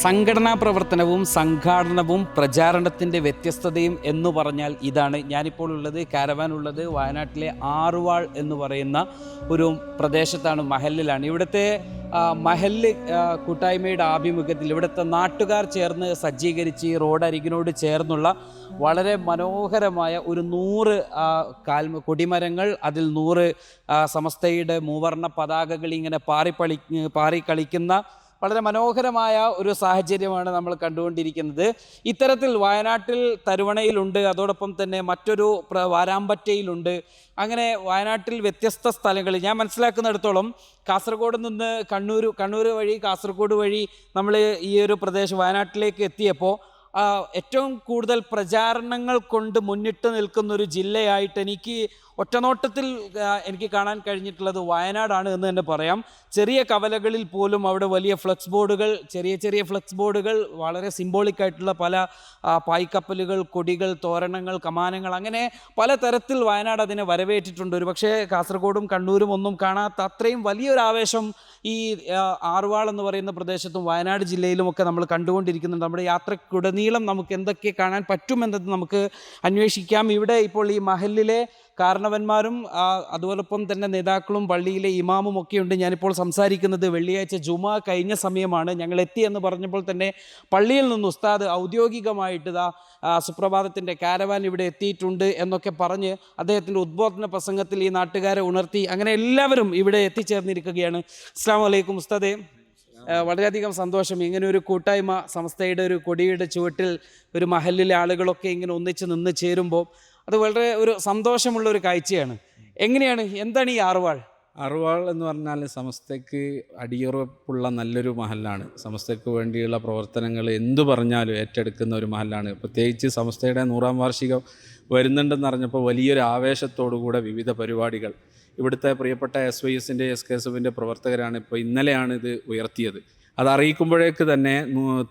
സംഘടനാ പ്രവർത്തനവും സംഘാടനവും പ്രചാരണത്തിൻ്റെ വ്യത്യസ്തതയും എന്ന് പറഞ്ഞാൽ ഇതാണ്. ഞാനിപ്പോൾ ഉള്ളത് കാരവാൻ ഉള്ളത് വയനാട്ടിലെ ആറുവാൾ എന്ന് പറയുന്ന ഒരു പ്രദേശത്താണ്, മഹലിലാണ്. ഇവിടുത്തെ മഹല് കൂട്ടായ്മയുടെ ആഭിമുഖ്യത്തിൽ ഇവിടുത്തെ നാട്ടുകാർ ചേർന്ന് സജ്ജീകരിച്ച് ഈ റോഡരികിനോട് ചേർന്നുള്ള വളരെ മനോഹരമായ ഒരു 100 കൊടിമരങ്ങൾ, അതിൽ 100 സമസ്തയുടെ മൂവർണ്ണ പതാകകൾ ഇങ്ങനെ പാറിക്കളിക്കുന്ന വളരെ മനോഹരമായ ഒരു സാഹചര്യമാണ് നമ്മൾ കണ്ടുകൊണ്ടിരിക്കുന്നത്. ഇത്തരത്തിൽ വയനാട്ടിൽ തരുവണയിലുണ്ട്, അതോടൊപ്പം തന്നെ മറ്റൊരു വാരാമ്പറ്റയിലുണ്ട്. അങ്ങനെ വയനാട്ടിൽ വ്യത്യസ്ത സ്ഥലങ്ങളിൽ ഞാൻ മനസ്സിലാക്കുന്നിടത്തോളം കാസർഗോഡ് നിന്ന് കണ്ണൂർ വഴി കാസർഗോഡ് വഴി നമ്മൾ ഈ ഒരു പ്രദേശം വയനാട്ടിലേക്ക് എത്തിയപ്പോൾ ഏറ്റവും കൂടുതൽ പ്രചാരണങ്ങൾ കൊണ്ട് മുന്നിട്ട് നിൽക്കുന്നൊരു ജില്ലയായിട്ട് എനിക്ക് ഒറ്റനോട്ടത്തിൽ എനിക്ക് കാണാൻ കഴിഞ്ഞിട്ടുള്ളത് വയനാടാണ് എന്ന് തന്നെ പറയാം. ചെറിയ കവലകളിൽ പോലും അവിടെ വലിയ ഫ്ലെക്സ് ബോർഡുകൾ, ചെറിയ ഫ്ലെക്സ് ബോർഡുകൾ, വളരെ സിംബോളിക്കായിട്ടുള്ള പല പായ്ക്കപ്പലുകൾ, കൊടികൾ, തോരണങ്ങൾ, കമാനങ്ങൾ, അങ്ങനെ പലതരത്തിൽ വയനാട് അതിനെ വരവേറ്റിട്ടുണ്ട്. ഒരു പക്ഷേ കാസർഗോഡും കണ്ണൂരും ഒന്നും കാണാത്ത അത്രയും വലിയൊരു ആവേശം ഈ ആറുവാൾ എന്ന് പറയുന്ന പ്രദേശത്തും വയനാട് ജില്ലയിലുമൊക്കെ നമ്മൾ കണ്ടുകൊണ്ടിരിക്കുന്നുണ്ട്. നമ്മുടെ യാത്രക്കുടനീളം നമുക്ക് എന്തൊക്കെ കാണാൻ പറ്റുമെന്നത് നമുക്ക് അന്വേഷിക്കാം. ഇവിടെ ഇപ്പോൾ ഈ മഹലിലെ കാരണവന്മാരും അതോടൊപ്പം തന്നെ നേതാക്കളും പള്ളിയിലെ ഇമാമും ഒക്കെയുണ്ട്. ഞാനിപ്പോൾ സംസാരിക്കുന്നത് വെള്ളിയാഴ്ച ജുമാ കഴിഞ്ഞ സമയമാണ്. ഞങ്ങൾ എത്തിയെന്ന് പറഞ്ഞപ്പോൾ തന്നെ പള്ളിയിൽ നിന്ന് ഉസ്താദ് ഔദ്യോഗികമായിട്ട് സുപ്രഭാതത്തിൻ്റെ കാരവാൻ ഇവിടെ എത്തിയിട്ടുണ്ട് എന്നൊക്കെ പറഞ്ഞ് അദ്ദേഹത്തിൻ്റെ ഉദ്ബോധന പ്രസംഗത്തിൽ ഈ നാട്ടുകാരെ ഉണർത്തി. അങ്ങനെ എല്ലാവരും ഇവിടെ എത്തിച്ചേർന്നിരിക്കുകയാണ്. അസ്സലാമു അലൈക്കും ഉസ്താദേ. വളരെയധികം സന്തോഷം. ഇങ്ങനെ ഒരു കൂട്ടായ്മ, സംസ്ഥയുടെ ഒരു കൊടിയുടെ ചുവട്ടിൽ ഒരു മഹലിലെ ആളുകളൊക്കെ ഇങ്ങനെ ഒന്നിച്ച് നിന്ന് ചേരുമ്പോൾ അത് വളരെ ഒരു സന്തോഷമുള്ള ഒരു കാഴ്ചയാണ്. എന്താണ് ഈ ആറുവാൾ? ആറുവാൾ എന്ന് പറഞ്ഞാൽ സമസ്തയ്ക്ക് അടിയുറപ്പുള്ള നല്ലൊരു മഹലാണ്. സമസ്തയ്ക്ക് വേണ്ടിയുള്ള പ്രവർത്തനങ്ങൾ എന്തു പറഞ്ഞാലും ഏറ്റെടുക്കുന്ന ഒരു മഹലാണ്. പ്രത്യേകിച്ച് സമസ്തയുടെ 100ാം വാർഷികം വരുന്നുണ്ടെന്ന് അറിഞ്ഞപ്പോൾ വലിയൊരു ആവേശത്തോടുകൂടെ വിവിധ പരിപാടികൾ ഇവിടുത്തെ പ്രിയപ്പെട്ട SYSൻ്റെ SKSFൻ്റെ പ്രവർത്തകരാണ് ഇന്നലെയാണ് ഇത് ഉയർത്തിയത്. അത് അറിയിക്കുമ്പോഴേക്ക് തന്നെ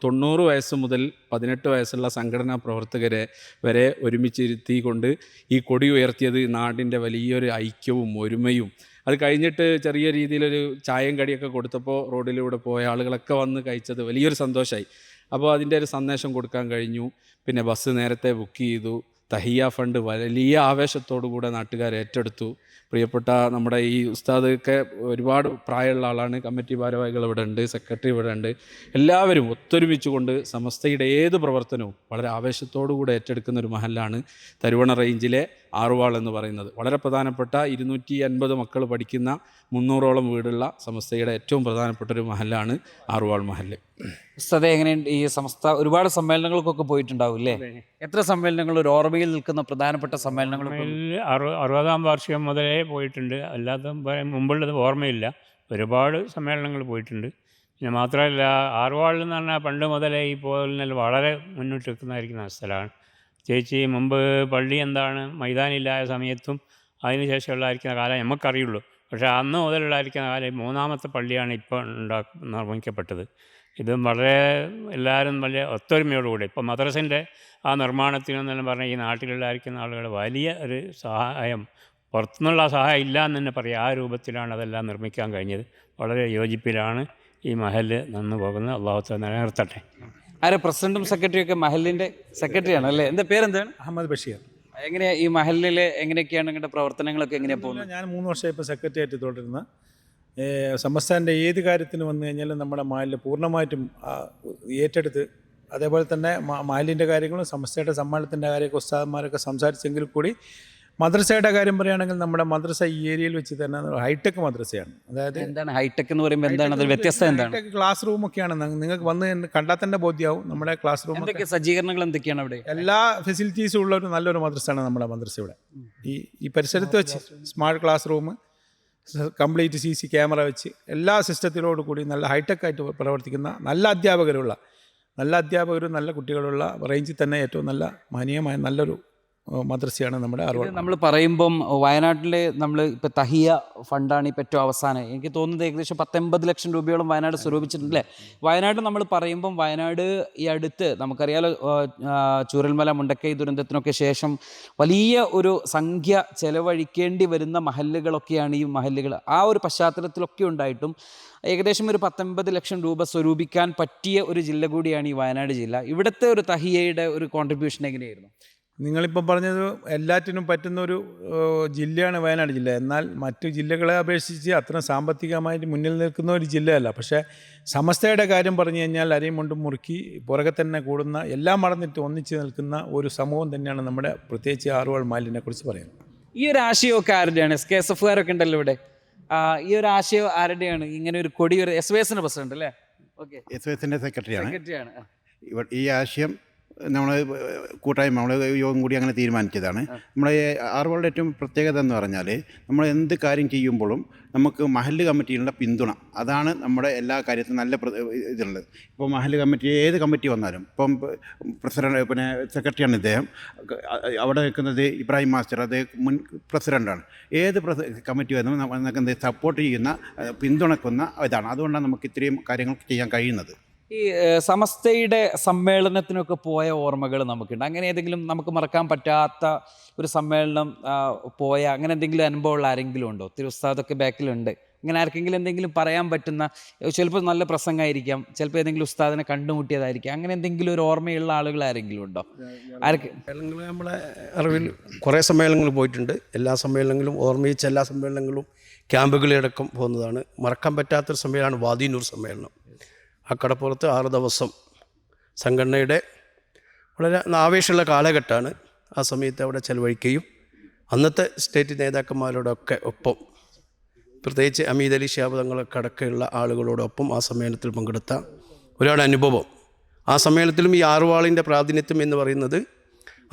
90 വയസ്സ് മുതൽ 18 വയസ്സുള്ള സംഘടനാ പ്രവർത്തകരെ വരെ ഒരുമിച്ചിരുത്തിക്കൊണ്ട് ഈ കൊടി ഉയർത്തിയത് നാടിൻ്റെ വലിയൊരു ഐക്യവും ഒരുമയും. അത് കഴിഞ്ഞിട്ട് ചെറിയ രീതിയിലൊരു ചായയും കടിയൊക്കെ കൊടുത്തപ്പോൾ റോഡിലൂടെ പോയ ആളുകളൊക്കെ വന്ന് കഴിച്ചത് വലിയൊരു സന്തോഷമായി. അപ്പോൾ അതിൻ്റെ ഒരു സന്ദേശം കൊടുക്കാൻ കഴിഞ്ഞു. പിന്നെ ബസ് നേരത്തെ ബുക്ക് ചെയ്തു. തഹിയ ഫണ്ട് വലിയ ആവേശത്തോടു കൂടെ നാട്ടുകാർ ഏറ്റെടുത്തു. പ്രിയപ്പെട്ട നമ്മുടെ ഈ ഉസ്താദൊക്കെ ഒരുപാട് പ്രായമുള്ള ആളാണ്. കമ്മിറ്റി ഭാരവാഹികൾ ഇവിടെ ഉണ്ട്, സെക്രട്ടറി ഇവിടെ ഉണ്ട്. എല്ലാവരും ഒത്തൊരുമിച്ചുകൊണ്ട് സമസ്തയുടെ ഏത് പ്രവർത്തനവും വളരെ ആവേശത്തോടു കൂടെ ഏറ്റെടുക്കുന്ന ഒരു മഹലാണ് തരുവണ റേഞ്ചിലെ ആറുവാൾ എന്ന് പറയുന്നത്. വളരെ പ്രധാനപ്പെട്ട 250 മക്കൾ പഠിക്കുന്ന 300ഓളം വീടുള്ള സമസ്തയുടെ ഏറ്റവും പ്രധാനപ്പെട്ട ഒരു മഹലാണ് ആറുവാൾ മഹല്. ഉസ്താദേ, എങ്ങനെയുണ്ട് ഈ സമസ്ത? ഒരുപാട് സമ്മേളനങ്ങൾക്കൊക്കെ പോയിട്ടുണ്ടാവും അല്ലേ? എത്ര സമ്മേളനങ്ങൾ, ഒരു ഓർമ്മയിൽ നിൽക്കുന്ന പ്രധാനപ്പെട്ട സമ്മേളനങ്ങൾ? 60ാം വാർഷികം മുതലേ പോയിട്ടുണ്ട്. അല്ലാതെ മുമ്പുള്ളത് ഓർമ്മയില്ല. ഒരുപാട് സമ്മേളനങ്ങൾ പോയിട്ടുണ്ട്. പിന്നെ മാത്രമല്ല, ആറുവാൾ എന്ന് പറഞ്ഞാൽ പണ്ട് മുതലേ ഈ പോകലിനാൽ വളരെ മുന്നോട്ട് നിൽക്കുന്നതായിരിക്കുന്ന സ്ഥലമാണ്. ചേച്ചി മുമ്പ് പള്ളി എന്താണ് മൈതാനില്ലായ സമയത്തും അതിനുശേഷമുള്ളതായിരിക്കുന്ന കാലം നമുക്കറിയുള്ളൂ. പക്ഷേ അന്ന് മുതലുള്ളതായിരിക്കുന്ന കാലം 3ാമത്തെ പള്ളിയാണ് ഇപ്പോൾ നിർമ്മിക്കപ്പെട്ടത്. ഇതും വളരെ എല്ലാവരും വലിയ ഒത്തൊരുമയോടുകൂടി ഇപ്പോൾ മദ്രസൻ്റെ ആ നിർമ്മാണത്തിനെന്നെല്ലാം പറഞ്ഞാൽ ഈ നാട്ടിലുള്ളതായിരിക്കുന്ന ആളുകൾ വലിയ ഒരു സഹായം, പുറത്തുനിന്നുള്ള സഹായം ഇല്ല എന്ന് തന്നെ പറയാം. ആ രൂപത്തിലാണ് അതെല്ലാം നിർമ്മിക്കാൻ കഴിഞ്ഞത്. വളരെ യോജിപ്പിലാണ് ഈ മഹല് നിന്ന് പോകുന്നത്. അള്ളാഹു തആല നിലനിർത്തട്ടെ. ആരെ പ്രസിഡന്റും സെക്രട്ടറിയൊക്കെ മഹലിൻ്റെ സെക്രട്ടറിയാണ് അല്ലേ? എൻ്റെ പേരെന്താണ്? അഹമ്മദ് ബഷീർ. എങ്ങനെയാണ് ഈ മഹലിലെ എങ്ങനെയൊക്കെയാണ് നിങ്ങളുടെ പ്രവർത്തനങ്ങളൊക്കെ എങ്ങനെയാണ് പോകുന്നത്? ഞാൻ 3 വർഷമായി ഇപ്പോൾ സെക്രട്ടറി ആയിട്ട് തുടരുന്ന സമസ്തൻ്റെ ഏത് കാര്യത്തിന് വന്നു കഴിഞ്ഞാലും നമ്മുടെ മഹലിൽ പൂർണ്ണമായിട്ടും ഏറ്റെടുത്ത്, അതേപോലെ തന്നെ മഹലിൻ്റെ കാര്യങ്ങളും സമസ്തയുടെ സമ്മേളനത്തിൻ്റെ കാര്യമൊക്കെ ഉസ്താദന്മാരൊക്കെ സംസാരിച്ചെങ്കിൽ കൂടി മദ്രസയുടെ കാര്യം പറയുകയാണെങ്കിൽ നമ്മുടെ മദ്രസ ഈ ഏരിയയിൽ വെച്ച് തന്നെ ഹൈടെക് മദ്രസയാണ്. അതായത് എന്താണ് ഹൈടെക് എന്ന് പറയുമ്പോൾ? എന്താണ് അതിൽ വ്യത്യസ്തത? എന്താണ്? ഹൈടെക് ക്ലാസ് റൂമൊക്കെയാണ്. നിങ്ങൾക്ക് വന്ന് കണ്ടാൽ തന്നെ ബോധ്യമാവും. നമ്മുടെ ക്ലാസ് റൂം സജ്ജീകരണങ്ങൾ എന്തൊക്കെയാണ് അവിടെ? എല്ലാ ഫെസിലിറ്റീസും ഉള്ള ഒരു നല്ലൊരു മദ്രസയാണ് നമ്മുടെ മദ്രസ. ഇവിടെ ഈ പരിസരത്ത് വെച്ച് smart class room, complete CC camera വെച്ച് എല്ലാ സിസ്റ്റത്തിലോട് കൂടി നല്ല ഹൈടെക് ആയിട്ട് പ്രവർത്തിക്കുന്ന നല്ല അധ്യാപകരും നല്ല കുട്ടികളുള്ള റേഞ്ചിൽ തന്നെ ഏറ്റവും നല്ല മാനീയമായ നല്ലൊരു മദ്രസയാണ് നമ്മുടെ ആറുവാൾ. നമ്മൾ പറയുമ്പം വയനാട്ടിലെ നമ്മൾ ഇപ്പോൾ തഹിയ ഫണ്ടാണ് ഇപ്പോൾ ഏറ്റവും അവസാനം, എനിക്ക് തോന്നുന്നത് ഏകദേശം 19 ലക്ഷം രൂപയോളം വയനാട് സ്വരൂപിച്ചിട്ടുണ്ടല്ലേ. വയനാട് നമ്മൾ പറയുമ്പം വയനാട് ഈ അടുത്ത് നമുക്കറിയാലോ ചൂരൽമല മുണ്ടക്കൈ ദുരന്തത്തിനൊക്കെ ശേഷം വലിയ ഒരു സംഖ്യ ചെലവഴിക്കേണ്ടി വരുന്ന മഹല്ലുകളൊക്കെയാണ് ഈ മഹല്ലുകൾ. ആ ഒരു പശ്ചാത്തലത്തിലൊക്കെ ഉണ്ടായിട്ടും ഏകദേശം ഒരു 19 ലക്ഷം രൂപ സ്വരൂപിക്കാൻ പറ്റിയ ഒരു ജില്ല കൂടിയാണ് ഈ വയനാട് ജില്ല. ഇവിടുത്തെ ഒരു തഹിയയുടെ ഒരു കോൺട്രിബ്യൂഷൻ എങ്ങനെയായിരുന്നു? നിങ്ങളിപ്പം പറഞ്ഞത് എല്ലാറ്റിനും പറ്റുന്നൊരു ജില്ലയാണ് വയനാട് ജില്ല. എന്നാൽ മറ്റു ജില്ലകളെ അപേക്ഷിച്ച് അത്ര സാമ്പത്തികമായിട്ട് മുന്നിൽ നിൽക്കുന്ന ഒരു ജില്ലയല്ല. പക്ഷേ സമസ്തയുടെ കാര്യം പറഞ്ഞു കഴിഞ്ഞാൽ അരയും മുണ്ടും മുറുക്കി പുറകെ തന്നെ കൂടുന്ന, എല്ലാം മറന്നിട്ട് ഒന്നിച്ച് നിൽക്കുന്ന ഒരു സമൂഹം തന്നെയാണ് നമ്മുടെ പ്രത്യേകിച്ച് ആറുവാൾ മാലിനെ കുറിച്ച് പറയുന്നത്. ഈ ഒരു ആശയമൊക്കെ ആരുടെയാണ്? SKSF-കാരൊക്കെ ഉണ്ടല്ലോ ഇവിടെ. ഈ ഒരു ആശയം ആരുടെയാണ്? ഇങ്ങനെ ഒരു കൊടി, ഒരു SYS പ്രസിഡന്റ് അല്ലേ? ഓക്കെ, SYS-ന്റെ സെക്രട്ടറിയാണ്. സെക്രട്ടറിയാണ്. ഈ ആശയം നമ്മൾ കൂട്ടായ്മ, നമ്മൾ യോഗം കൂടി അങ്ങനെ തീരുമാനിച്ചതാണ്. നമ്മളെ ആറുവാളുടെ ഏറ്റവും പ്രത്യേകത എന്ന് പറഞ്ഞാൽ നമ്മൾ എന്ത് കാര്യം ചെയ്യുമ്പോഴും നമുക്ക് മഹല്ല് കമ്മിറ്റിയിലുള്ള പിന്തുണ, അതാണ് നമ്മുടെ എല്ലാ കാര്യത്തിലും നല്ല ഇതുള്ളത്. ഇപ്പോൾ മഹല്ല് കമ്മിറ്റി ഏത് കമ്മിറ്റി വന്നാലും, ഇപ്പം പ്രസിഡന്റ് പിന്നെ സെക്രട്ടറിയാണ് ഇദ്ദേഹം, അവിടെ നിൽക്കുന്നത് ഇബ്രാഹിം മാസ്റ്റർ, അത് മുൻ പ്രസിഡൻ്റാണ്. ഏത് കമ്മിറ്റി വന്നാലും നമുക്ക് സപ്പോർട്ട് ചെയ്യുന്ന, പിന്തുണക്കുന്ന ഇതാണ്. അതുകൊണ്ടാണ് നമുക്ക് ഇത്രയും കാര്യങ്ങൾ ചെയ്യാൻ കഴിയുന്നത്. ഈ സമസ്തയുടെ സമ്മേളനത്തിനൊക്കെ പോയ ഓർമ്മകൾ നമുക്കുണ്ട്. അങ്ങനെ ഏതെങ്കിലും നമുക്ക് മറക്കാൻ പറ്റാത്ത ഒരു സമ്മേളനം പോയ അങ്ങനെ എന്തെങ്കിലും അനുഭവമുള്ള ആരെങ്കിലും ഉണ്ടോ? ഒത്തിരി ഉസ്താദൊക്കെ ബാക്കിലുണ്ട്. അങ്ങനെ ആർക്കെങ്കിലും എന്തെങ്കിലും പറയാൻ പറ്റുന്ന, ചിലപ്പോൾ നല്ല പ്രസംഗമായിരിക്കാം, ചിലപ്പോൾ ഏതെങ്കിലും ഉസ്താദിനെ കണ്ടുമുട്ടിയതായിരിക്കാം, അങ്ങനെ എന്തെങ്കിലും ഒരു ഓർമ്മയുള്ള ആളുകൾ ആരെങ്കിലും ഉണ്ടോ? ആർക്ക് നമ്മളെ അറിവിൽ കുറേ സമ്മേളനങ്ങൾ പോയിട്ടുണ്ട്. എല്ലാ സമ്മേളനങ്ങളും ഓർമ്മിച്ച എല്ലാ സമ്മേളനങ്ങളും ക്യാമ്പുകളിലടക്കം പോകുന്നതാണ്. മറക്കാൻ പറ്റാത്തൊരു സമ്മേളനമാണ് വാദിനൂർ സമ്മേളനം. ആ കടപ്പുറത്ത് 6 ദിവസം സംഘടനയുടെ വളരെ ആവേശമുള്ള കാലഘട്ടമാണ്. ആ സമയത്ത് അവിടെ ചെലവഴിക്കുകയും അന്നത്തെ സ്റ്റേറ്റ് നേതാക്കന്മാരോടൊക്കെ ഒപ്പം, പ്രത്യേകിച്ച് അമീദ് അലി ശിഹാബ് തങ്ങളൊക്കെ അടക്കമുള്ള ആളുകളോടൊപ്പം ആ സമ്മേളനത്തിൽ പങ്കെടുത്ത ഒരാളനുഭവം. ആ സമ്മേളനത്തിലും ഈ ആറുവാളിൻ്റെ പ്രാതിനിധ്യം എന്ന് പറയുന്നത്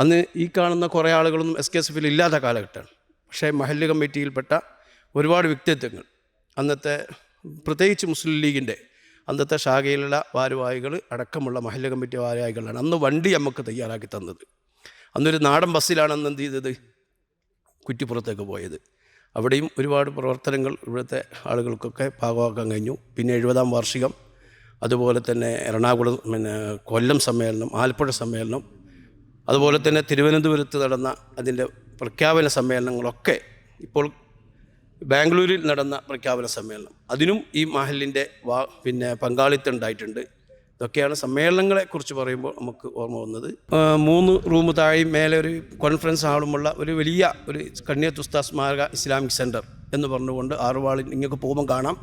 അന്ന് ഈ കാണുന്ന കുറേ ആളുകളൊന്നും SKSF-ൽ ഇല്ലാത്ത കാലഘട്ടമാണ്. പക്ഷേ മഹല്ല് കമ്മിറ്റിയിൽപ്പെട്ട ഒരുപാട് വ്യക്തിത്വങ്ങൾ, അന്നത്തെ പ്രത്യേകിച്ച് മുസ്ലിം ലീഗിൻ്റെ അന്നത്തെ ശാഖയിലുള്ള ഭാരവാഹികൾ അടക്കമുള്ള മഹല്ല് കമ്മിറ്റി ഭാരവാഹികളാണ് അന്ന് വണ്ടി നമുക്ക് തയ്യാറാക്കി തന്നത്. അന്നൊരു നാടൻ ബസ്സിലാണ് അന്ന് എന്ത് ചെയ്തത്, കുറ്റിപ്പുറത്തേക്ക് പോയത്. അവിടെയും ഒരുപാട് പ്രവർത്തനങ്ങൾ ഇവിടുത്തെ ആളുകൾക്കൊക്കെ ഭാഗമാക്കാൻ കഴിഞ്ഞു. പിന്നെ 70-ാം വാർഷികം, അതുപോലെ തന്നെ എറണാകുളം, കൊല്ലം സമ്മേളനം, ആലപ്പുഴ സമ്മേളനം, അതുപോലെ തന്നെ തിരുവനന്തപുരത്ത് നടന്ന അതിൻ്റെ പ്രഖ്യാപന സമ്മേളനങ്ങളൊക്കെ, ഇപ്പോൾ ബാംഗ്ലൂരിൽ നടന്ന പ്രഖ്യാപന സമ്മേളനം, അതിനും ഈ മഹലിൻ്റെ പങ്കാളിത്തം ഉണ്ടായിട്ടുണ്ട്. ഇതൊക്കെയാണ് സമ്മേളനങ്ങളെക്കുറിച്ച് പറയുമ്പോൾ നമുക്ക് ഓർമ്മ വന്നത്. 3 റൂം താഴെയും മേലെ ഒരു കോൺഫറൻസ് ഹാളുമുള്ള ഒരു വലിയ ഒരു കണ്ണിയത്ത് ഉസ്താദ് സ്മാരക ഇസ്ലാമിക് സെൻറ്റർ എന്ന് പറഞ്ഞുകൊണ്ട് ആറുവാളിൽ ഇങ്ങോട്ട് പോകുമ്പോൾ കാണാം,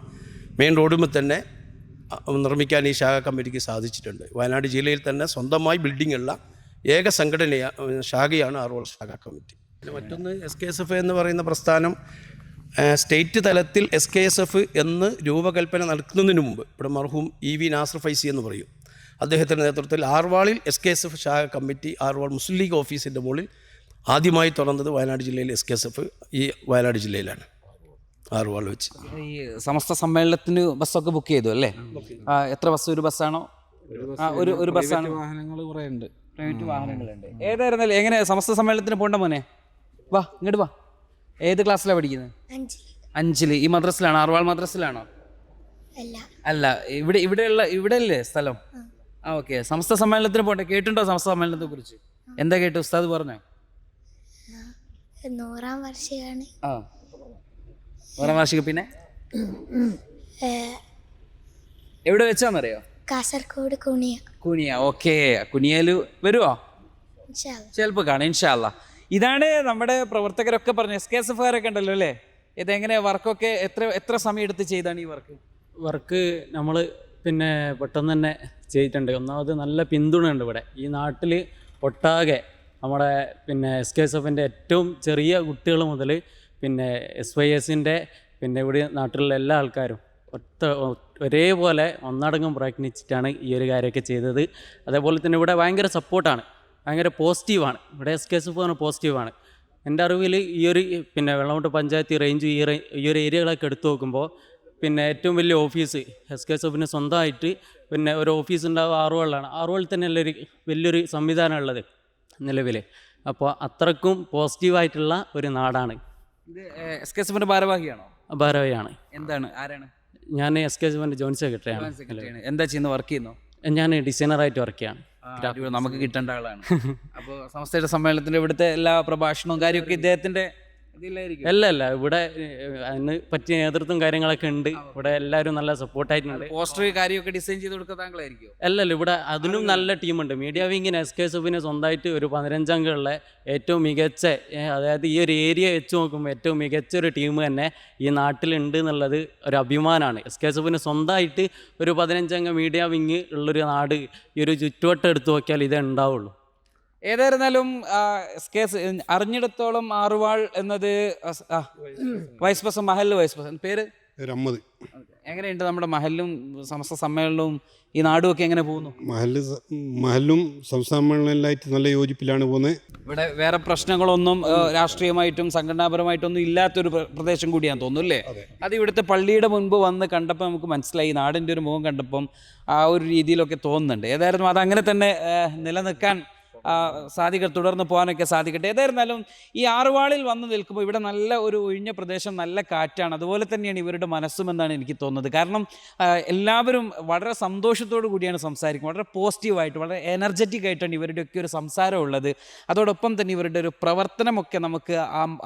മെയിൻ റോഡിൽ തന്നെ നിർമ്മിക്കാൻ ഈ ശാഖ കമ്മിറ്റിക്ക് സാധിച്ചിട്ടുണ്ട്. വയനാട് ജില്ലയിൽ തന്നെ സ്വന്തമായി ബിൽഡിങ്ങുള്ള ഏക ശാഖയാണ് ആറുവാൾ ശാഖ കമ്മിറ്റി. മറ്റൊന്ന് SKSF എന്ന് പറയുന്ന പ്രസ്ഥാനം സ്റ്റേറ്റ് തലത്തിൽ SKSF എന്ന് രൂപകൽപ്പന നടക്കുന്നതിന് മുമ്പ് ഇവിടെ മർഹൂം EV നാസർ ഫൈസി എന്ന് പറയും, അദ്ദേഹത്തിൻ്റെ നേതൃത്വത്തിൽ ആറുവാളിൽ SKSF ശാഖ കമ്മിറ്റി ആറുവാൾ മുസ്ലിം ലീഗ് ഓഫീസിൻ്റെ മുകളിൽ ആദ്യമായി തുറന്നത് വയനാട് ജില്ലയിൽ SKSF ഈ വയനാട് ജില്ലയിലാണ്, ആറുവാൾ വെച്ച്. ഈ സമസ്ത സമ്മേളനത്തിന് ബസ്സൊക്കെ ബുക്ക് ചെയ്തു അല്ലേ? എത്ര ബസ്? ഒരു ബസ്സാണോ? ഒരു ബസ്സാണ്. വാഹനങ്ങൾ കുറേ ഉണ്ട്, പ്രൈവറ്റ് വാഹനങ്ങളുണ്ട്. ഏതായിരുന്നല്ലേ? എങ്ങനെ സമസ്ത സമ്മേളനത്തിന് പോകണ്ട മോനെ? വാ ഇങ്ങോട്ട് വാ. ഏത് ക്ലാസ്സിലാണ് പഠിക്കുന്നത്? 5ൽ. ഈ മദ്രസിലാണോ? ആറുവാൾ മദ്രസിലാണോ? അല്ല, ഇവിടെ അല്ലേ സ്ഥലം? ഓക്കെ. സമസ്ത സമ്മേളനത്തിന് പോകണ്ടേ? കേട്ടിട്ടുണ്ടോ സമസ്ത സമ്മേളനത്തെ കുറിച്ച്? എന്താ കേട്ടു? ഉസ്താദ് പറഞ്ഞോ? 100-ാം വാർഷികമാണ്. 100-ാം വാർഷികം. പിന്നെ എവിടെ വെച്ചാന്നറിയോ? കാസർഗോഡ് കുനിയ. ഓക്കെ. കുനിയയിൽ വരുമോ? ചിലപ്പോൾ കാണാം, ഇൻഷാ അല്ലാ. ഇതാണ് നമ്മുടെ പ്രവർത്തകരൊക്കെ പറഞ്ഞു. SKSF-കാരൊക്കെ ഉണ്ടല്ലോ അല്ലേ? ഇതെങ്ങനെ വർക്കൊക്കെ എത്ര സമയം എടുത്ത് ചെയ്താണ് ഈ വർക്ക് നമ്മൾ പെട്ടെന്ന് തന്നെ ചെയ്തിട്ടുണ്ട്. ഒന്നാമത് നല്ല പിന്തുണയുണ്ട് ഇവിടെ ഈ നാട്ടിൽ ഒട്ടാകെ. നമ്മുടെ SKSF-ൻ്റെ ഏറ്റവും ചെറിയ കുട്ടികൾ മുതൽ SYS-ൻ്റെ ഇവിടെ നാട്ടിലുള്ള എല്ലാ ആൾക്കാരും ഒരേപോലെ ഒന്നടങ്കം പ്രയത്നിച്ചിട്ടാണ് ഈ ഒരു കാര്യമൊക്കെ ചെയ്തത്. അതേപോലെ തന്നെ ഇവിടെ ഭയങ്കര സപ്പോർട്ടാണ്, ഭയങ്കര പോസിറ്റീവാണ്. ഇവിടെ SKSF പോസിറ്റീവാണ്. എൻ്റെ അറിവിൽ ഈ ഒരു വെള്ളമുട്ട് പഞ്ചായത്ത് റേഞ്ച് ഈ ഒരു ഏരിയകളൊക്കെ എടുത്തു നോക്കുമ്പോൾ ഏറ്റവും വലിയ ഓഫീസ് SKSF-ന് സ്വന്തമായിട്ട് ഒരു ഓഫീസ് ഉണ്ടാവുക ആറുവാളിലാണ്. ആറുവാളിൽ തന്നെ വലിയൊരു സംവിധാനം ഉള്ളത് നിലവിൽ. അപ്പോൾ അത്രക്കും പോസിറ്റീവായിട്ടുള്ള ഒരു നാടാണ്. ഇത് SKSFന്റെ ഭാരവാഹിയാണോ? ഭാരവാഹിയാണ്. എന്താണ്, ആരാണ്? ഞാൻ SKSFന്റെ ജോയിൻറ്റ് സെക്രട്ടറിയാണ്. സെക്രട്ടറിയാണ്. എന്താ ചെയ്യുന്നത്, വർക്ക് ചെയ്യുന്നു? ഞാൻ ഡിസൈനറായിട്ട് വർക്ക് ചെയ്യാണ്. നമുക്ക് കിട്ടേണ്ട ആളാണ്. അപ്പോൾ സംസ്ഥയുടെ സമ്മേളനത്തിൻ്റെ ഇവിടുത്തെ എല്ലാ പ്രഭാഷണവും കാര്യമൊക്കെ ഇദ്ദേഹത്തിൻ്റെ ഇതിലായിരിക്കും? അല്ല ഇവിടെ അതിന് പറ്റിയ നേതൃത്വം കാര്യങ്ങളൊക്കെ ഉണ്ട്. ഇവിടെ എല്ലാവരും നല്ല സപ്പോർട്ടായിട്ടുണ്ട്. പോസ്റ്റർ കാര്യമൊക്കെ ഡിസൈൻ ചെയ്ത് കൊടുക്കുക താങ്കളായിരിക്കും? അല്ലല്ല, ഇവിടെ അതിനും നല്ല ടീമുണ്ട്. മീഡിയ വിങ്ങിന് SKSFന് സ്വന്തമായിട്ട് ഒരു 15 അംഗമുള്ള ഏറ്റവും മികച്ച, അതായത് ഈ ഒരു ഏരിയ വെച്ച് നോക്കുമ്പോൾ ഏറ്റവും മികച്ച ഒരു ടീം തന്നെ ഈ നാട്ടിലുണ്ട് എന്നുള്ളത് ഒരു അഭിമാനമാണ്. SKSFന് സ്വന്തമായിട്ട് ഒരു 15 അംഗ മീഡിയ വിങ് ഉള്ളൊരു നാട് ഈ ഒരു ചുറ്റുവട്ടം എടുത്തു നോക്കിയാൽ ഇതേ ഉണ്ടാവുള്ളൂ. ഏതായിരുന്നാലും അറിഞ്ഞിടത്തോളം ആറുവാൾ എന്നത് വൈസ് പ്രസിഡന്റ്, മഹല്ല് വൈസ് പ്രസിഡന്റ്, പേര് അഹമ്മദ്. എങ്ങനെയുണ്ട് നമ്മുടെ മഹല്ലും സമസ്ത സമ്മേളനവും ഈ നാടും ഒക്കെ എങ്ങനെ പോകുന്നു? മഹല്ലും സംസ്ഥാന സമ്മേളനമായിട്ട് നല്ല യോജിപ്പിലാണ് പോകുന്നത്. ഇവിടെ വേറെ പ്രശ്നങ്ങളൊന്നും രാഷ്ട്രീയമായിട്ടും സംഘടനാപരമായിട്ടൊന്നും ഇല്ലാത്തൊരു പ്രദേശം കൂടിയാന്ന് തോന്നുന്നു അല്ലേ? അത് ഇവിടുത്തെ പള്ളിയുടെ മുൻപ് വന്ന് കണ്ടപ്പോൾ നമുക്ക് മനസ്സിലായി, നാടിൻ്റെ ഒരു മുഖം കണ്ടപ്പം ആ ഒരു രീതിയിലൊക്കെ തോന്നുന്നുണ്ട്. ഏതായിരുന്നു അതങ്ങനെ തന്നെ നിലനിൽക്കാൻ തുടർന്ന് പോകാനൊക്കെ സാധിക്കട്ടെ. ഏതായിരുന്നാലും ഈ ആറുവാളിൽ വന്ന് നിൽക്കുമ്പോൾ ഇവിടെ നല്ല ഒരു ഒഴിഞ്ഞ പ്രദേശം, നല്ല കാറ്റാണ്. അതുപോലെ തന്നെയാണ് ഇവരുടെ മനസ്സുമെന്നാണ് എനിക്ക് തോന്നുന്നത്. കാരണം എല്ലാവരും വളരെ സന്തോഷത്തോടു കൂടിയാണ് സംസാരിക്കുന്നത്, വളരെ പോസിറ്റീവായിട്ട്, വളരെ എനർജറ്റിക് ആയിട്ടാണ് ഇവരുടെയൊക്കെ ഒരു സംസാരം ഉള്ളത്. അതോടൊപ്പം തന്നെ ഇവരുടെ ഒരു പ്രവർത്തനമൊക്കെ നമുക്ക്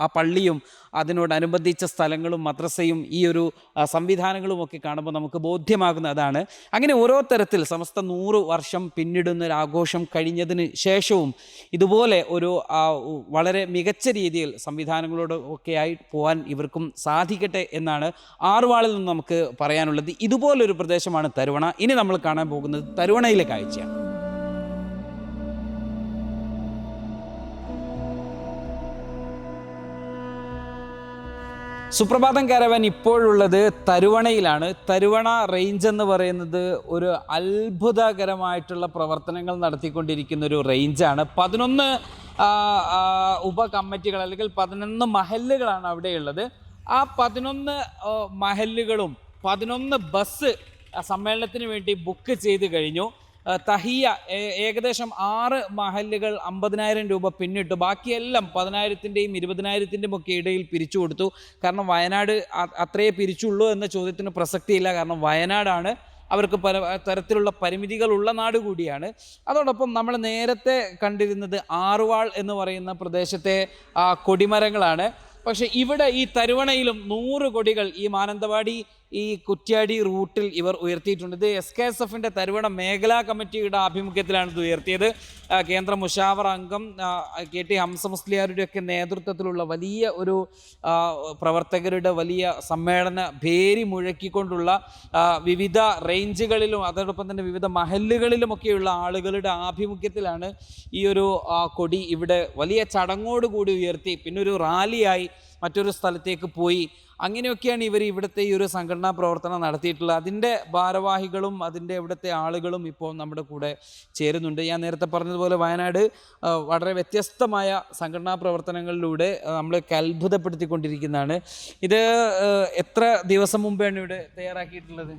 ആ പള്ളിയും അതിനോടനുബന്ധിച്ച സ്ഥലങ്ങളും മദ്രസയും ഈ ഒരു സംവിധാനങ്ങളും ഒക്കെ കാണുമ്പോൾ നമുക്ക് ബോധ്യമാകുന്ന അതാണ്. അങ്ങനെ ഓരോ തരത്തിൽ സമസ്ത 100 വർഷം പിന്നിടുന്ന ഒരു ആഘോഷം കഴിഞ്ഞതിന് ശേഷവും ഇതുപോലെ ഒരു വളരെ മികച്ച രീതിയിൽ സംവിധാനങ്ങളോട് ഒക്കെയായി പോകാൻ ഇവർക്കും സാധിക്കട്ടെ എന്നാണ് ആറുവാളിൽ നിന്ന് നമുക്ക് പറയാനുള്ളത്. ഇതുപോലൊരു പ്രദേശമാണ് തരുവണ. ഇനി നമ്മൾ കാണാൻ പോകുന്നത് തരുവണയിലെ കാഴ്ചയാണ്. സുപ്രഭാതം കാരവാൻ ഇപ്പോഴുള്ളത് തരുവണയിലാണ്. തരുവണ റേഞ്ച് എന്ന് പറയുന്നത് ഒരു അത്ഭുതകരമായിട്ടുള്ള പ്രവർത്തനങ്ങൾ നടത്തിക്കൊണ്ടിരിക്കുന്ന ഒരു റേഞ്ചാണ്. 11 ഉപകമ്മിറ്റികൾ അല്ലെങ്കിൽ 11 മഹല്ലുകളാണ് അവിടെയുള്ളത്. ആ 11 മഹല്ലുകളും 11 ബസ് സമ്മേളനത്തിന് വേണ്ടി ബുക്ക് ചെയ്ത് കഴിഞ്ഞു. തഹിയ ഏകദേശം 6 മഹല്ലുകൾ 50,000 രൂപ പിന്നിട്ടു. ബാക്കിയെല്ലാം 10,000-ൻ്റെയും 20,000-ൻ്റെയും ഒക്കെ ഇടയിൽ പിരിച്ചു കൊടുത്തു. കാരണം വയനാട് അത്രയേ പിരിച്ചുള്ളൂ എന്ന ചോദ്യത്തിന് പ്രസക്തിയില്ല. കാരണം വയനാടാണ് അവർക്ക് പല തരത്തിലുള്ള പരിമിതികളുള്ള നാട് കൂടിയാണ്. അതോടൊപ്പം നമ്മൾ നേരത്തെ കണ്ടിരുന്നത് ആറുവാൾ എന്ന് പറയുന്ന പ്രദേശത്തെ കൊടിമരങ്ങളാണ്. പക്ഷേ ഇവിടെ ഈ തരുവണയിലും 100 കൊടികൾ ഈ മാനന്തവാടി ഈ കുറ്റ്യാടി റൂട്ടിൽ ഇവർ ഉയർത്തിയിട്ടുണ്ട്. ഇത് SKSFന്റെ തരുവണ മേഖലാ കമ്മിറ്റിയുടെ ആഭിമുഖ്യത്തിലാണ് ഇത് ഉയർത്തിയത്. കേന്ദ്ര മുഷാവറ അംഗം KT ഹംസ മുസ്ലിയാരുടെയൊക്കെ നേതൃത്വത്തിലുള്ള വലിയ ഒരു പ്രവർത്തകരുടെ വലിയ സമ്മേളന ഭേരി മുഴക്കിക്കൊണ്ടുള്ള വിവിധ റേഞ്ചുകളിലും അതോടൊപ്പം തന്നെ വിവിധ മഹല്ലുകളിലുമൊക്കെയുള്ള ആളുകളുടെ ആഭിമുഖ്യത്തിലാണ് ഈ ഒരു കൊടി ഇവിടെ വലിയ ചടങ്ങോടുകൂടി ഉയർത്തി പിന്നെ ഒരു റാലിയായി മറ്റൊരു സ്ഥലത്തേക്ക് പോയി. അങ്ങനെയൊക്കെയാണ് ഇവർ ഇവിടുത്തെ ഈ ഒരു സംഘടനാ പ്രവർത്തനം നടത്തിയിട്ടുള്ളത്. അതിൻ്റെ ഭാരവാഹികളും അതിൻ്റെ ഇവിടുത്തെ ആളുകളും ഇപ്പോൾ നമ്മുടെ കൂടെ ചേരുന്നുണ്ട്. ഞാൻ നേരത്തെ പറഞ്ഞതുപോലെ വയനാട് വളരെ വ്യത്യസ്തമായ സംഘടനാ പ്രവർത്തനങ്ങളിലൂടെ നമ്മളെ അത്ഭുതപ്പെടുത്തിക്കൊണ്ടിരിക്കുന്നതാണ്. ഇത് എത്ര ദിവസം മുമ്പാണ് ഇവിടെ തയ്യാറാക്കിയിട്ടുള്ളത്?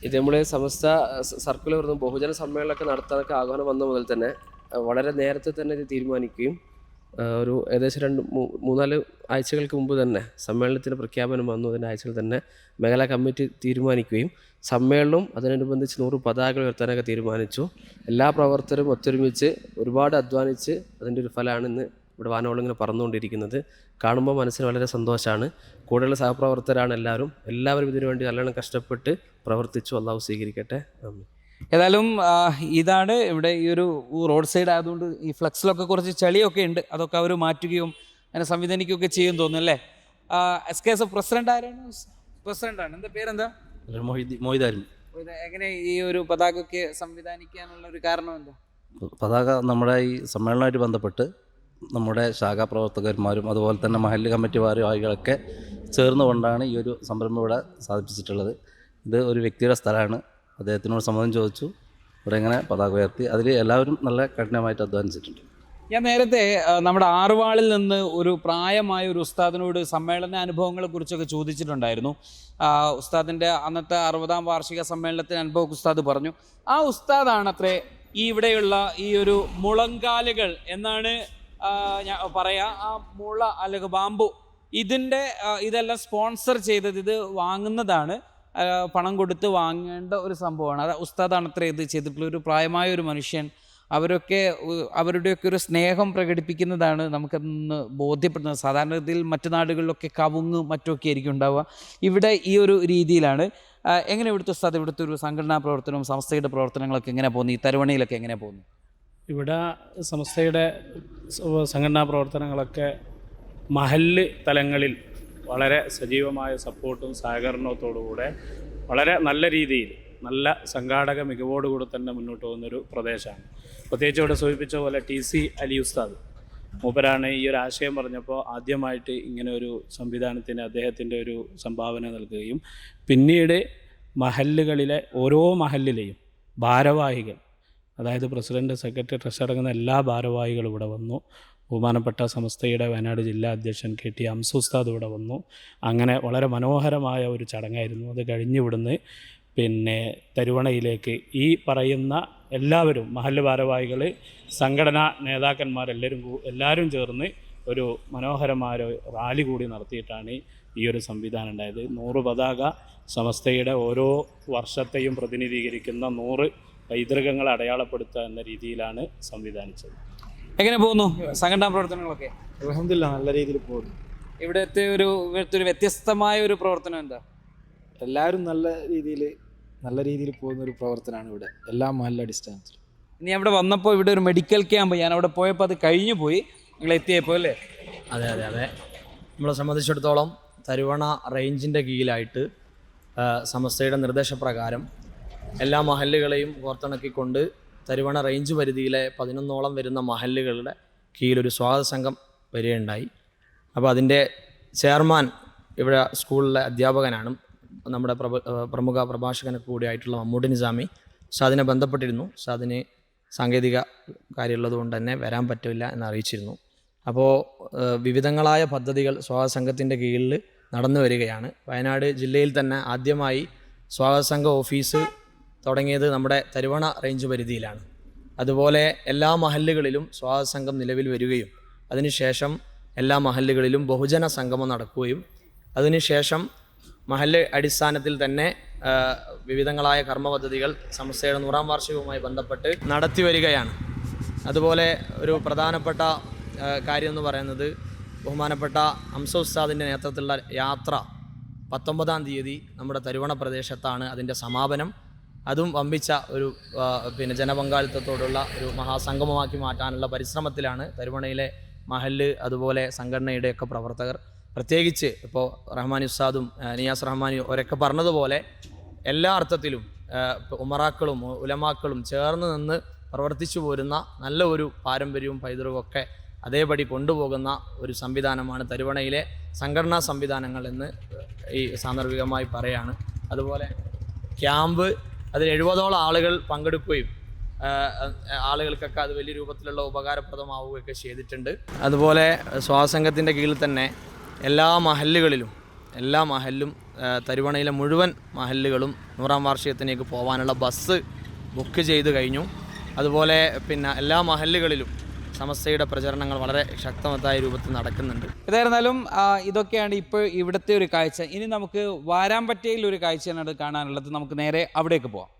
ഇത് നമ്മൾ സമസ്ത സർക്കിൾ വരുന്ന ബഹുജന സമ്മേളനമൊക്കെ നടത്താനൊക്കെ ആഹ്വാനം വന്ന മുതൽ തന്നെ വളരെ നേരത്തെ തന്നെ ഇത് തീരുമാനിക്കുകയും ഒരു ഏകദേശം 3-4 ആഴ്ചകൾക്ക് മുമ്പ് തന്നെ സമ്മേളനത്തിൻ്റെ പ്രഖ്യാപനം വന്നു. അതിൻ്റെ ആഴ്ചകൾ തന്നെ മേഖലാ കമ്മിറ്റി തീരുമാനിക്കുകയും സമ്മേളനവും അതിനനുബന്ധിച്ച് 100 പതാകകൾ ഉയർത്താനൊക്കെ തീരുമാനിച്ചു. എല്ലാ പ്രവർത്തകരും ഒത്തൊരുമിച്ച് ഒരുപാട് അധ്വാനിച്ച് അതിൻ്റെ ഒരു ഫലമാണ് ഇന്ന് ഇവിടെ വാനോളിങ്ങനെ പറന്നുകൊണ്ടിരിക്കുന്നത്. കാണുമ്പോൾ മനസ്സിന് വളരെ സന്തോഷമാണ്. കൂടെയുള്ള സഹപ്രവർത്തകരാണ് എല്ലാവരും ഇതിനു വേണ്ടി നല്ലോണം കഷ്ടപ്പെട്ട് പ്രവർത്തിച്ചു. അള്ളാഹു സ്വീകരിക്കട്ടെ. ഏതായാലും ഇതാണ് ഇവിടെ ഈ ഒരു റോഡ് സൈഡ് ആയതുകൊണ്ട് ഈ ഫ്ലക്സിലൊക്കെ കുറച്ച് ചളിയൊക്കെ ഉണ്ട്. അതൊക്കെ അവർ മാറ്റുകയും അതിനെ സംവിധാനിക്കുകയൊക്കെ ചെയ്യും തോന്നുന്നു അല്ലേ? SKSF പ്രസിഡന്റ് ആരാണ്? പ്രസിഡന്റാണ്. എന്താ പേരെന്താ? മൊയ്തായിരുന്നു. എങ്ങനെ ഈ ഒരു പതാകയൊക്കെ സംവിധാനിക്കാനുള്ള ഒരു കാരണം എന്താ? പതാക നമ്മുടെ ഈ സമ്മേളനവുമായിട്ട് ബന്ധപ്പെട്ട് നമ്മുടെ ശാഖാപ്രവർത്തകന്മാരും അതുപോലെ തന്നെ മഹല്ല് കമ്മിറ്റി ഭാരവാഹികളൊക്കെ ചേർന്നുകൊണ്ടാണ് ഈ ഒരു സംരംഭം ഇവിടെ സാധിപ്പിച്ചിട്ടുള്ളത്. ഇത് ഒരു വ്യക്തിയുടെ സ്ഥലമാണ്. അദ്ദേഹത്തിനോട് സമ്മതം ചോദിച്ചു, ഇവിടെ ഇങ്ങനെ പതാക ഉയർത്തി. അതിൽ എല്ലാവരും നല്ല കഠിനമായിട്ട് അധ്വാനിച്ചിട്ടുണ്ട്. ഞാൻ നേരത്തെ നമ്മുടെ ആറുവാളിൽ നിന്ന് ഒരു പ്രായമായ ഒരു ഉസ്താദിനോട് സമ്മേളന അനുഭവങ്ങളെക്കുറിച്ചൊക്കെ ചോദിച്ചിട്ടുണ്ടായിരുന്നു. ഉസ്താദിൻ്റെ അന്നത്തെ 60ാം വാർഷിക സമ്മേളനത്തിന് അനുഭവം ഉസ്താദ് പറഞ്ഞു. ആ ഉസ്താദാണത്രേ ഈ ഇവിടെയുള്ള ഈ ഒരു മുളങ്കാലുകൾ എന്നാണ് ഞാൻ പറയാം, ആ മുള അല്ലെങ്കിൽ ബാമ്പു ഇതെല്ലാം സ്പോൺസർ ചെയ്തത്, ഇത് വാങ്ങുന്നതാണ്, പണം കൊടുത്ത് വാങ്ങേണ്ട ഒരു സംഭവമാണ്. അത് ഉസ്താദാണ് അത്ര ഇത് ചെയ്തിട്ടുള്ള ഒരു പ്രായമായ ഒരു മനുഷ്യൻ. അവരുടെയൊക്കെ ഒരു സ്നേഹം പ്രകടിപ്പിക്കുന്നതാണ് നമുക്കന്ന് ബോധ്യപ്പെടുന്നത്. സാധാരണ രീതിയിൽ മറ്റു നാടുകളിലൊക്കെ കവുങ്ങ് മറ്റൊക്കെ ആയിരിക്കും ഉണ്ടാവുക, ഇവിടെ ഈ ഒരു രീതിയിലാണ്. എങ്ങനെ ഇവിടുത്തെ ഉസ്താദ്, ഇവിടുത്തെ ഒരു സംഘടനാ പ്രവർത്തനവും സംസ്ഥയുടെ പ്രവർത്തനങ്ങളൊക്കെ എങ്ങനെ പോകുന്നു, ഈ തരുവണയിലൊക്കെ എങ്ങനെ പോകുന്നു? ഇവിടെ സംസ്ഥയുടെ സംഘടനാ പ്രവർത്തനങ്ങളൊക്കെ മഹല്ല് തലങ്ങളിൽ വളരെ സജീവമായ സപ്പോർട്ടും സഹകരണത്തോടുകൂടെ വളരെ നല്ല രീതിയിൽ, നല്ല സംഘാടക മികവോടുകൂടി തന്നെ മുന്നോട്ട് പോകുന്നൊരു പ്രദേശമാണ്. പ്രത്യേകിച്ച് ഇവിടെ സൂചിപ്പിച്ച പോലെ TC അലി ഉസ്താദ് മൂപ്പരാണ് ഈ ഒരു ആശയം പറഞ്ഞപ്പോൾ ആദ്യമായിട്ട് ഇങ്ങനെ ഒരു സംവിധാനത്തിന് അദ്ദേഹത്തിൻ്റെ ഒരു സംഭാവന നൽകുകയും പിന്നീട് മഹല്ലുകളിലെ ഓരോ മഹല്ലിലെയും ഭാരവാഹികൾ, അതായത് പ്രസിഡന്റ്, സെക്രട്ടറി, ട്രഷറർ അടങ്ങുന്ന എല്ലാ ഭാരവാഹികളും ഇവിടെ വന്നു. ബഹുമാനപ്പെട്ട സമസ്തയുടെ വയനാട് ജില്ലാ അധ്യക്ഷൻ KT അംസു ഉസ്താദ് ഇവിടെ വന്നു. അങ്ങനെ വളരെ മനോഹരമായ ഒരു ചടങ്ങായിരുന്നു. അത് കഴിഞ്ഞ് ഇവിടുന്ന് പിന്നെ തരുവണയിലേക്ക് ഈ പറയുന്ന എല്ലാവരും, മഹല്ല് ഭാരവാഹികൾ, സംഘടനാ എല്ലാവരും ചേർന്ന് ഒരു മനോഹരമായ റാലി കൂടി നടത്തിയിട്ടാണ് ഈ ഒരു സംവിധാനം ഉണ്ടായത്. 100 പതാക സമസ്തയുടെ ഓരോ വർഷത്തെയും പ്രതിനിധീകരിക്കുന്ന 100 പൈതൃകങ്ങളെ അടയാളപ്പെടുത്തുക എന്ന രീതിയിലാണ് സംവിധാനിച്ചത്. എങ്ങനെ പോകുന്നു സംഘടനാ പ്രവർത്തനങ്ങളൊക്കെ? അൽഹംദുലില്ലാ, നല്ല രീതിയിൽ പോകുന്നു. ഇവിടുത്തെ ഒരു വ്യത്യസ്തമായ ഒരു പ്രവർത്തനം എന്താ? എല്ലാവരും നല്ല രീതിയിൽ പോകുന്ന ഒരു പ്രവർത്തനമാണ് ഇവിടെ, എല്ലാ മഹല്ല് അടിസ്ഥാനത്തിൽ. ഇനി അവിടെ വന്നപ്പോൾ ഇവിടെ ഒരു മെഡിക്കൽ ക്യാമ്പ്, ഞാൻ അവിടെ പോയപ്പോൾ അത് കഴിഞ്ഞു പോയി, നിങ്ങൾ എത്തിയപ്പോൾ അല്ലേ? അതെ. നമ്മളെ സംബന്ധിച്ചിടത്തോളം തരുവണ റേഞ്ചിൻ്റെ കീഴിലായിട്ട് സമസ്തയുടെ നിർദ്ദേശപ്രകാരം എല്ലാ മഹല്ലുകളെയും കോർത്തിണക്കിക്കൊണ്ട് തരുവണ റേഞ്ച് പരിധിയിലെ 11ഓളം വരുന്ന മഹല്ലുകളുടെ കീഴിലൊരു സ്വാഗത സംഘം വരികയുണ്ടായി. അപ്പോൾ അതിൻ്റെ ചെയർമാൻ ഇവിടെ സ്കൂളിലെ അധ്യാപകനാണ്, നമ്മുടെ പ്രമുഖ പ്രഭാഷകനൊക്കെ കൂടിയായിട്ടുള്ള മമ്മൂട്ടി നിസാമി. ഉസ്താദിനെ ബന്ധപ്പെട്ടിരുന്നു. ഉസ്താദിന് സാങ്കേതിക കാര്യമുള്ളത് കൊണ്ട് തന്നെ വരാൻ പറ്റില്ല എന്ന് അറിയിച്ചിരുന്നു. അപ്പോൾ വിവിധങ്ങളായ പദ്ധതികൾ സ്വാഗത സംഘത്തിൻ്റെ കീഴിൽ നടന്നു വരികയാണ്. വയനാട് ജില്ലയിൽ തന്നെ ആദ്യമായി സ്വാഗത സംഘ ഓഫീസ് തുടങ്ങിയത് നമ്മുടെ തരുവണ റേഞ്ച് പരിധിയിലാണ്. അതുപോലെ എല്ലാ മഹല്ലുകളിലും സ്വാഗത സംഘം നിലവിൽ വരികയും അതിനുശേഷം എല്ലാ മഹല്ലുകളിലും ബഹുജന സംഗമം നടക്കുകയും അതിനുശേഷം മഹല്ല് അടിസ്ഥാനത്തിൽ തന്നെ വിവിധങ്ങളായ കർമ്മ പദ്ധതികൾ സമസ്തയുടെ 100ാം വാർഷികവുമായി ബന്ധപ്പെട്ട് നടത്തി വരികയാണ്. അതുപോലെ ഒരു പ്രധാനപ്പെട്ട കാര്യം എന്ന് പറയുന്നത് ബഹുമാനപ്പെട്ട അംസ ഉസ്താദിൻ്റെ നേതൃത്വത്തിലുള്ള യാത്ര 19-ാം തീയതി നമ്മുടെ തരുവണ പ്രദേശത്താണ് അതിൻ്റെ സമാപനം. അതും വമ്പിച്ച ഒരു ജനപങ്കാളിത്തത്തോടുള്ള ഒരു മഹാസംഗമമാക്കി മാറ്റാനുള്ള പരിശ്രമത്തിലാണ് തരുവണയിലെ മഹല്ല് അതുപോലെ സംഘടനയുടെയൊക്കെ പ്രവർത്തകർ. പ്രത്യേകിച്ച് ഇപ്പോൾ റഹ്മാനി ഉസ്താദും നിയാസ് റഹ്മാനി അവരൊക്കെ പറഞ്ഞതുപോലെ എല്ലാ അർത്ഥത്തിലും ഉമറാക്കളും ഉലമാക്കളും ചേർന്ന് നിന്ന് പ്രവർത്തിച്ചു പോരുന്ന നല്ല ഒരു പാരമ്പര്യവും പൈതൃകമൊക്കെ അതേപടി കൊണ്ടുപോകുന്ന ഒരു സംവിധാനമാണ് തരുവണയിലെ സംഘടനാ സംവിധാനങ്ങൾ എന്ന് ഈ സാന്ദർഭികമായി പറയാണ്. അതുപോലെ ക്യാമ്പ്, അതിൽ 70ഓളം ആളുകൾ പങ്കെടുക്കുകയും ആളുകൾക്കൊക്കെ അത് വലിയ രൂപത്തിലുള്ള ഉപകാരപ്രദമാവുകയൊക്കെ ചെയ്തിട്ടുണ്ട്. അതുപോലെ സ്വാസംഘത്തിൻ്റെ കീഴിൽ തന്നെ എല്ലാ മഹല്ലും തരുവണയിലെ മുഴുവൻ മഹല്ലുകളും 100ാം വാർഷികത്തിലേക്ക് പോകാനുള്ള ബസ് ബുക്ക് ചെയ്ത് കഴിഞ്ഞു. അതുപോലെ എല്ലാ മഹല്ലുകളിലും സമസ്തയുടെ പ്രചരണങ്ങൾ വളരെ ശക്തമായ രൂപത്തിൽ നടക്കുന്നുണ്ട്. ഏതായിരുന്നാലും ഇതൊക്കെയാണ് ഇപ്പോൾ ഇവിടുത്തെ ഒരു കാഴ്ച. ഇനി നമുക്ക് വാരാമ്പറ്റയിൽ ഒരു കാഴ്ചയാണ് കാണാനുള്ളത്. നമുക്ക് നേരെ അവിടേക്ക് പോവാം.